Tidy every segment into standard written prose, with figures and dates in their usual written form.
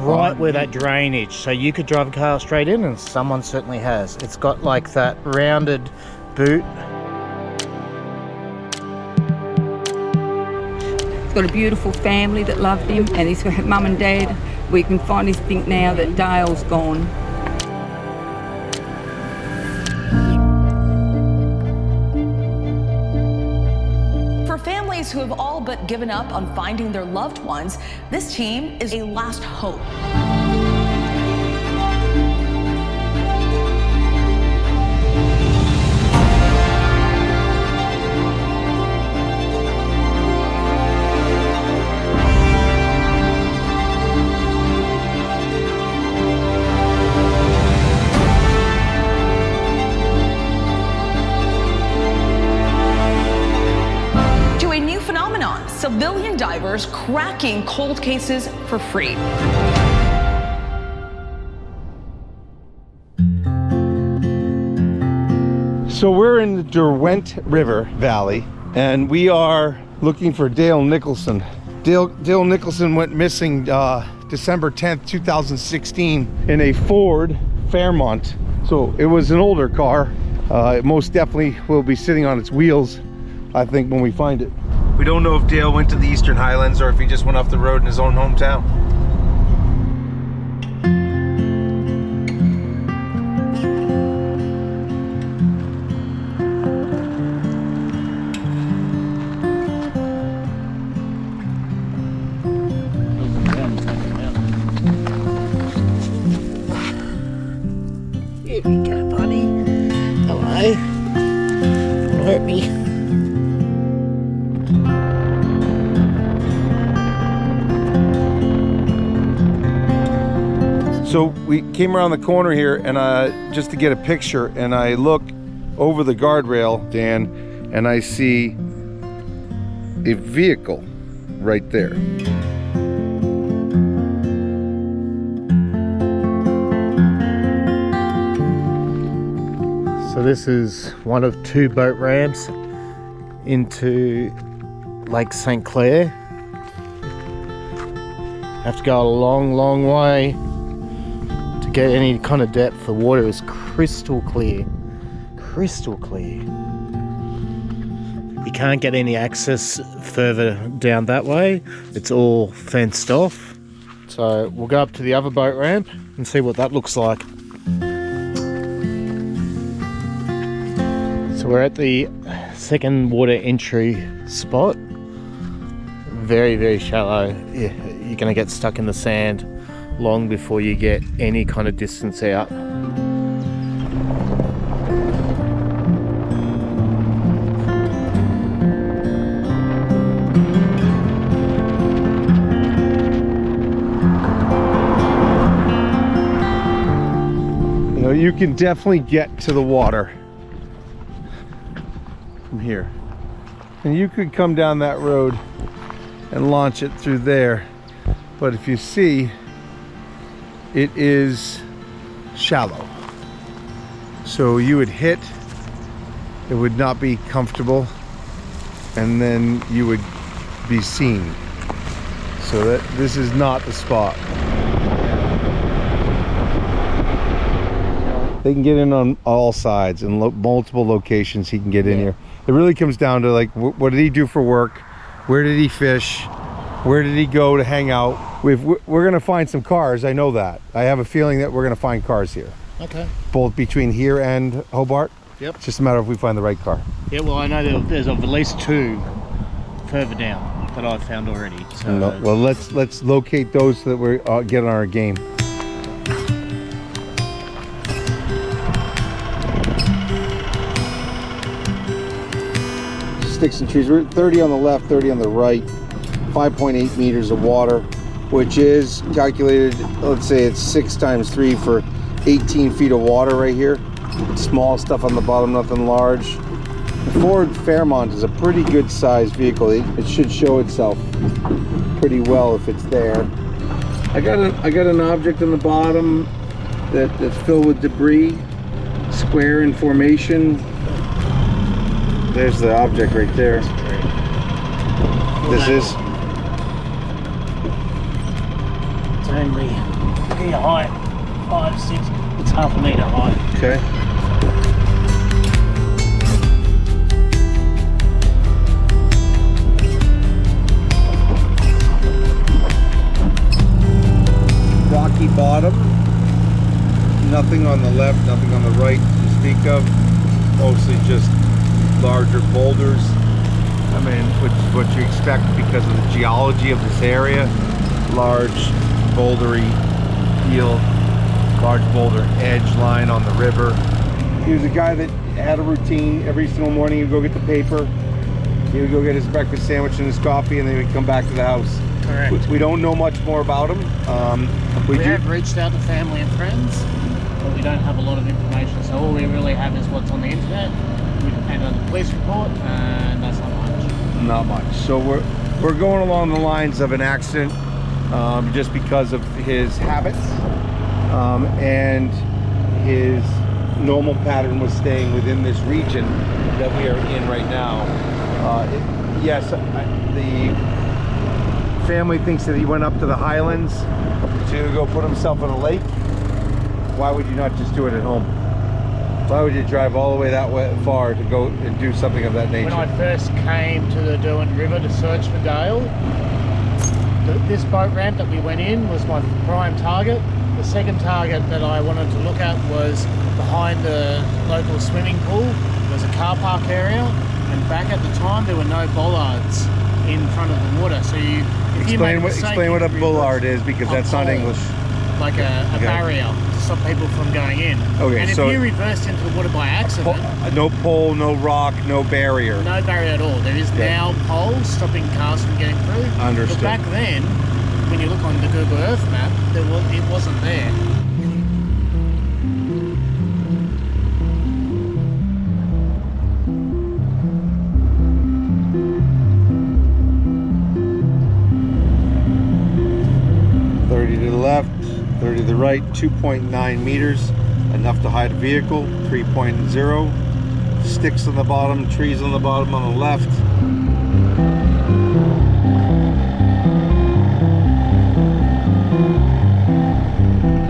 right where that drainage, so you could drive a car straight in, and someone certainly has. It's got like that rounded boot. He's got a beautiful family that loved him, and he's got mum and dad. We can finally think now that Dale's gone. Who have all but given up on finding their loved ones, this team is a last hope. Civilian divers cracking cold cases for free. So we're in the Derwent River Valley, and we are looking for Dale Nicholson. Dale Nicholson went missing December 10th, 2016 in a Ford Fairmont. So it was an older car. It most definitely will be sitting on its wheels, I think, when we find it. We don't know if Dale went to the Eastern Highlands or if he just went off the road in his own hometown. Here we go, buddy. Hello. Don't hurt me. So we came around the corner here and just to get a picture, and I look over the guardrail, Dan, and I see a vehicle right there. So this is one of two boat ramps into Lake St. Clair. Have to go a long way to get any kind of depth. The water is crystal clear. Crystal clear. You can't get any access further down that way. It's all fenced off. So we'll go up to the other boat ramp and see what that looks like. So we're at the second water entry spot. Very shallow. Yeah, you're gonna get stuck in the sand long before you get any kind of distance out. You know, you can definitely get to the water from here, and you could come down that road and launch it through there, but if you see, it is shallow, so you would hit, it would not be comfortable, and then you would be seen. So that this is not the spot. They can get in on all sides, and multiple locations he can get in here. It really comes down to, like, what did he do for work? Where did he fish? Where did he go to hang out? We're gonna find some cars, I know that. I have a feeling that we're gonna find cars here. Okay. Both between here and Hobart. Yep. It's just a matter of if we find the right car. Yeah, well, I know there's at least two further down that I've found already. So. No, well, let's locate those so that we're getting on our game. Sticks and trees. We're 30 on the left, 30 on the right. 5.8 meters of water, which is calculated, let's say it's 6 times 3 for 18 feet of water right here. Small stuff on the bottom, nothing large. The Ford Fairmont is a pretty good sized vehicle. It should show itself pretty well if it's there. I got an object on the bottom that's filled with debris, square in formation. There's the object right there. This is It's only Here height, 5, 6, it's half a metre high. Okay. Rocky bottom. Nothing on the left, nothing on the right to speak of. Mostly just larger boulders. I mean, which is what you expect because of the geology of this area. Large bouldery field, large boulder edge line on the river. He was a guy that had a routine. Every single morning he'd go get the paper, he would go get his breakfast sandwich and his coffee, and then he'd come back to the house. Correct. We don't know much more about him. We have reached out to family and friends, but we don't have a lot of information, so all we really have is what's on the internet and on the police report, and that's not much. Not much. So we're going along the lines of an accident, just because of his habits, and his normal pattern was staying within this region that we are in right now. Yes, the family thinks that he went up to the Highlands to go put himself in a lake. Why would you not just do it at home? Why would you drive all the way that far to go and do something of that nature? When I first came to the Derwent River to search for Dale, this boat ramp that we went in was my prime target. The second target that I wanted to look at was behind the local swimming pool. There's a car park area, and back at the time there were no bollards in front of the water. So explain what a bollard is, because that's not English. Like a barrier to stop people from going in. Okay, and if you reversed into the water by accident, no pole, no rock, no barrier. No barrier at all. There is now poles stopping cars from getting through. Understood. But back then, when you look on the Google Earth map, it wasn't there. To the left, 30 to the right, 2.9 meters, enough to hide a vehicle. 3.0, sticks on the bottom, trees on the bottom on the left.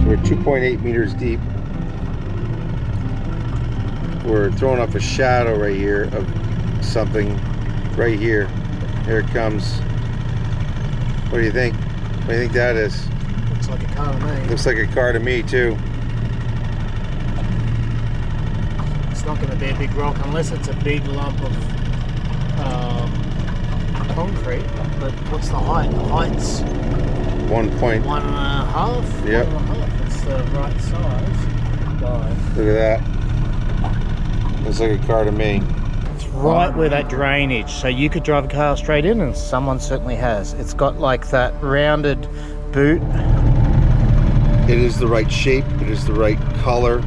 So we're 2.8 meters deep. We're throwing up a shadow right here of something right here. Here it comes. What do you think? What do you think that is? Looks like a car to me. Looks like a car to me too. It's not going to be a big rock unless it's a big lump of concrete. But what's the height? The height's 1.5. 1.5. Yep. 1.5. It's the right size. Dive. Look at that. Looks like a car to me. It's right where that drainage. So you could drive a car straight in, and someone certainly has. It's got like that rounded boot. It is the right shape, it is the right color,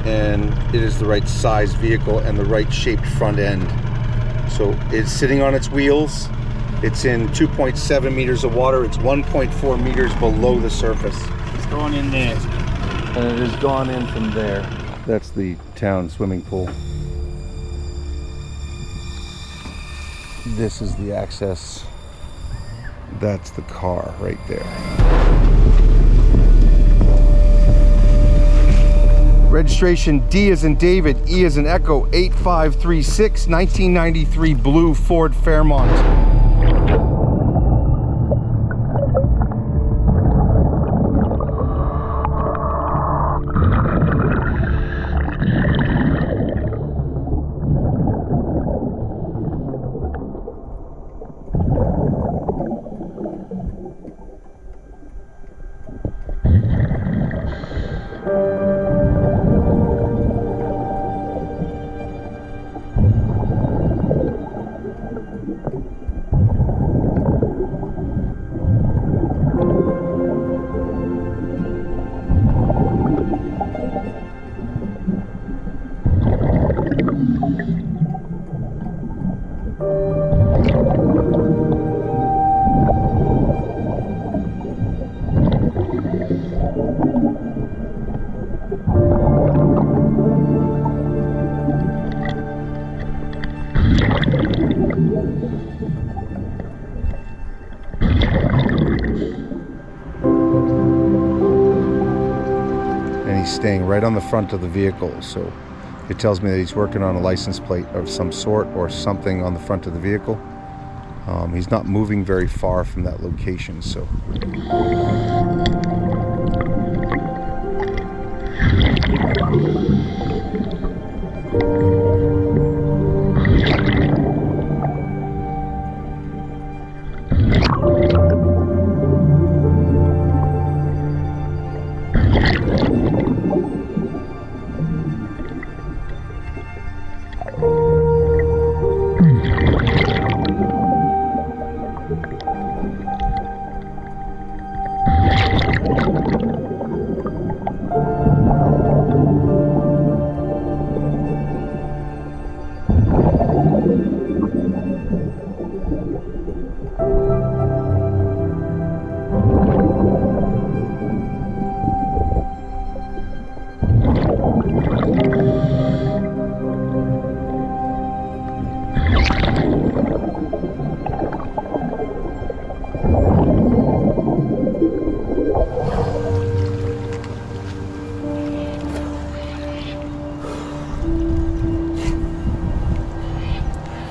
and it is the right size vehicle and the right shaped front end. So it's sitting on its wheels. It's in 2.7 meters of water. It's 1.4 meters below the surface. It's gone in there. And it has gone in from there. That's the town swimming pool. This is the access. That's the car right there. Registration D as in David, E as in Echo, 8536, 1993 blue Ford Fairmont. staying right on the front of the vehicle. So it tells me that he's working on a license plate of some sort or something on the front of the vehicle. He's not moving very far from that location, so.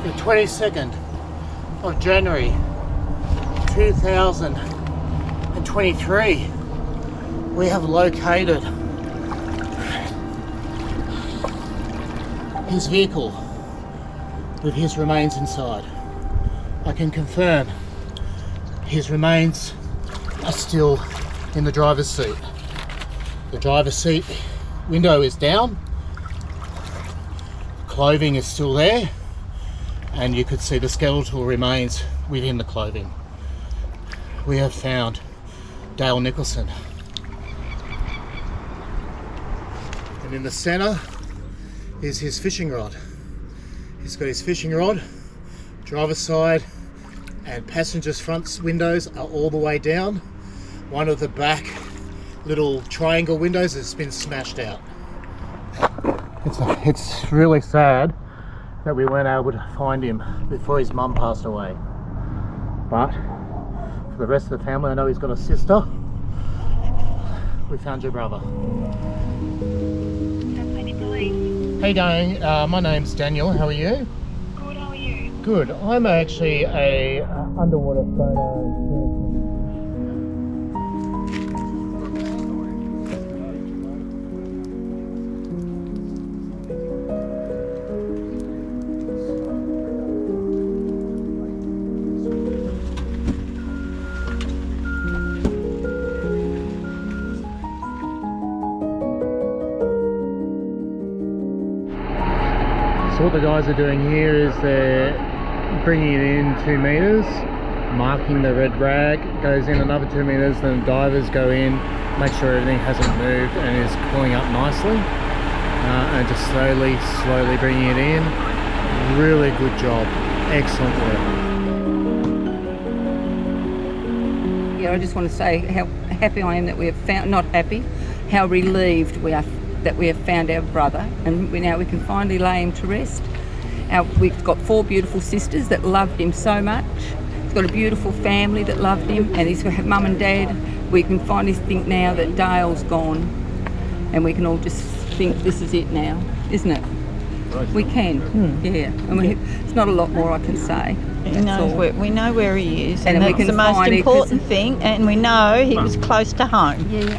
The 22nd of January 2023, we have located his vehicle with his remains inside. I can confirm his remains are still in the driver's seat. The driver's seat window is down, clothing is still there, and you could see the skeletal remains within the clothing. We have found Dale Nicholson. And in the center is his fishing rod. He's got his fishing rod, driver's side and passenger's front windows are all the way down. One of the back little triangle windows has been smashed out. It's really sad that we weren't able to find him before his mum passed away. But for the rest of the family, I know he's got a sister. We found your brother. Hey darling, my name's Daniel. How are you? Good, how are you? Good. I'm actually a underwater sonar. So what the guys are doing here is they're bringing it in 2 meters, marking the red rag, goes in another 2 meters, then the divers go in, make sure everything hasn't moved and is pulling up nicely, and just slowly bringing it in. Really good job, excellent work. Yeah, I just want to say how happy I am that we have found, not happy, how relieved we are that we have found our brother, and now we can finally lay him to rest. We've got 4 beautiful sisters that loved him so much. He's got a beautiful family that loved him, and he's got mum and dad. We can finally think now that Dale's gone, and we can all just think this is it now, isn't it? We can, yeah. And it's not a lot more I can say. We know where he is, And and we that's can the most find it, 'cause- important thing, and we know he was close to home. Yeah.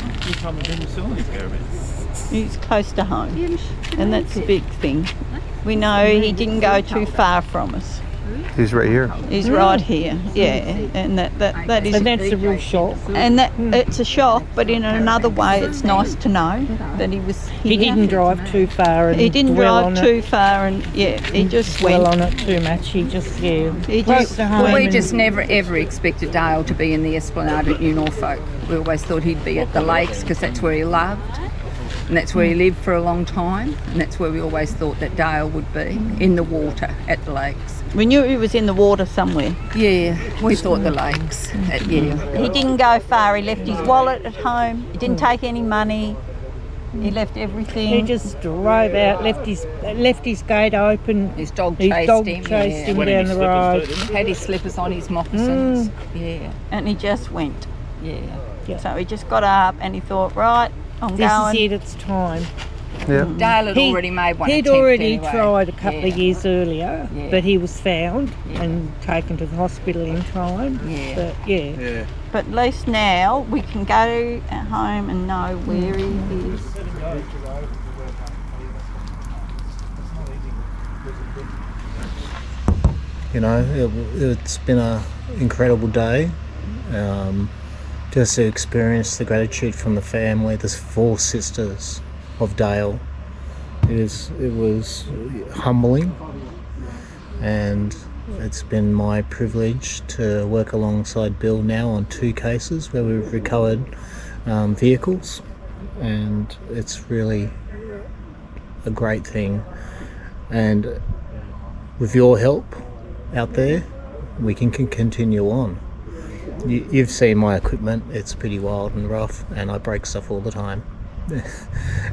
He's close to home, and that's the big thing. We know he didn't go too far from us. He's right here. He's right here, yeah, and that is. And that's a real shock. And that it's a shock, but in another way, it's nice to know that he was here. He didn't drive too far. And He didn't dwell drive on too it, far, and yeah, he just dwell went. on it too much. He just He close just- to home. Well, we and- just never ever expected Dale to be in the Esplanade at New Norfolk. We always thought he'd be at the lakes because that's where he loved. And that's where he lived for a long time, and that's where we always thought that Dale would be, in the water at the lakes. We knew he was in the water somewhere. Yeah, we thought the lakes. Yeah. He didn't go far. He left his wallet at home. He didn't take any money. He left everything. He just drove out, left his gate open. His dog His chased dog him. chased yeah. him down the road. Had his slippers on, his moccasins. Yeah, and he just went. yeah. Yeah. So he just got up and he thought, right, I'm This going. is it, it's time. Yeah. Dale had already made one He'd attempt already anyway. tried a couple of Yeah. years earlier, Yeah. but he was found and taken to the hospital in time. Yeah. But yeah. But at least now we can go at home and know where he is. You know, it's been an incredible day. Just to experience the gratitude from the family, the 4 sisters of Dale. It was humbling, and it's been my privilege to work alongside Bill now on 2 cases where we've recovered vehicles, and it's really a great thing. And with your help out there, we can continue on. You've seen my equipment, it's pretty wild and rough, and I break stuff all the time.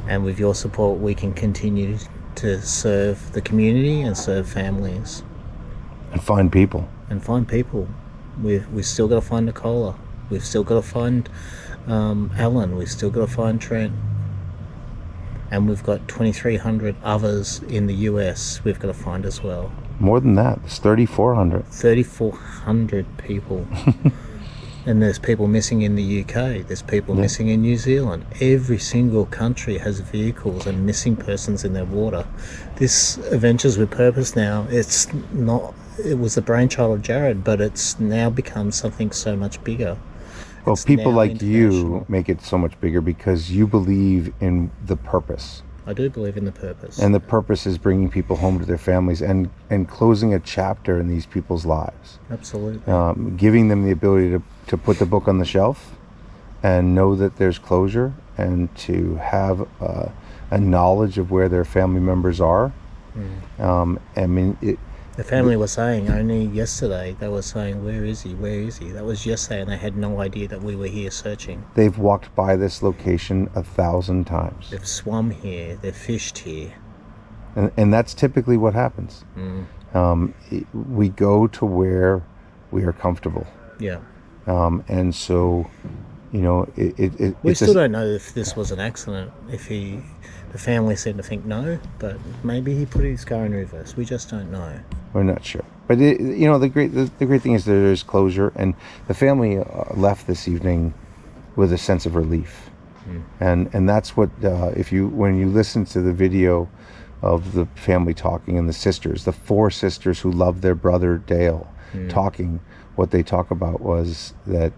And with your support, we can continue to serve the community and serve families. And find people. We've still got to find Nicola. We've still got to find Alan. We've still got to find Trent. And we've got 2,300 others in the US we've got to find as well. More than that, it's 3,400. 3,400 people. And there's people missing in the UK, there's people missing in New Zealand. Every single country has vehicles and missing persons in their water. This Adventures with Purpose now, it was the brainchild of Jared, but it's now become something so much bigger. Well, It's people now like you international. make it so much bigger because you believe in the purpose. I do believe in the purpose. And the purpose is bringing people home to their families and closing a chapter in these people's lives. Absolutely. Giving them the ability to put the book on the shelf and know that there's closure, and to have a knowledge of where their family members are. I mean, The family was saying only yesterday, they were saying, where is he? Where is he? That was yesterday, and they had no idea that we were here searching. they've walked by this location 1,000 times. They've swum here, they've fished here. And that's typically what happens. We go to where we are comfortable. Yeah. And so, you know, We it's still don't know if this was an accident, the family seemed to think no, but maybe he put his car in reverse. We just don't know. we're not sure. But you know, the great thing is there is closure, and the family left this evening with a sense of relief. And that's what when you listen to the video of the family talking, and the sisters, the 4 sisters who love their brother Dale, talking, what they talk about was that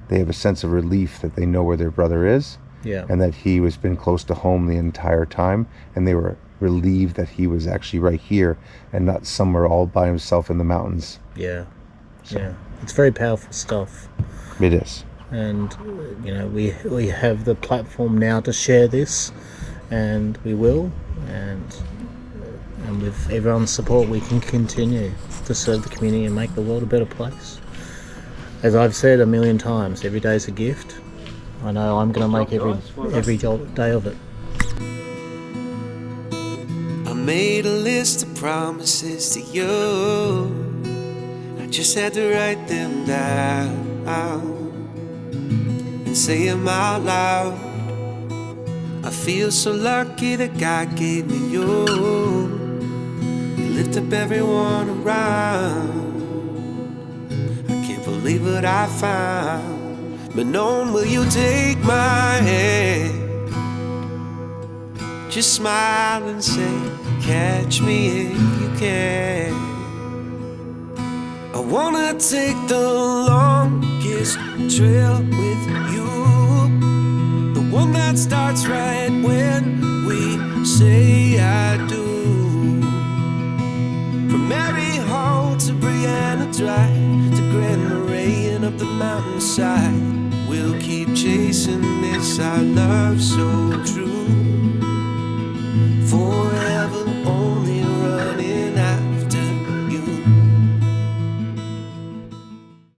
they have a sense of relief that they know where their brother is, and that he was been close to home the entire time, and they were relieved that he was actually right here and not somewhere all by himself in the mountains. Yeah. It's very powerful stuff. It is. And you know, we have the platform now to share this, and we will, and with everyone's support we can continue to serve the community and make the world a better place. As I've said a million times, every day is a gift. I know I'm going to make every day of it. I made a list of promises to you. I just had to write them down and say them out loud. I feel so lucky that God gave me you. You lift up everyone around. I can't believe what I found. But knowing, will you take my hand? Just smile and say, catch me if you can. I wanna take the longest trail with you, the one that starts right when we say I do. From Mary Hall to Brianna Drive to Grand Marais and up the mountainside, we'll keep chasing this, our love so true.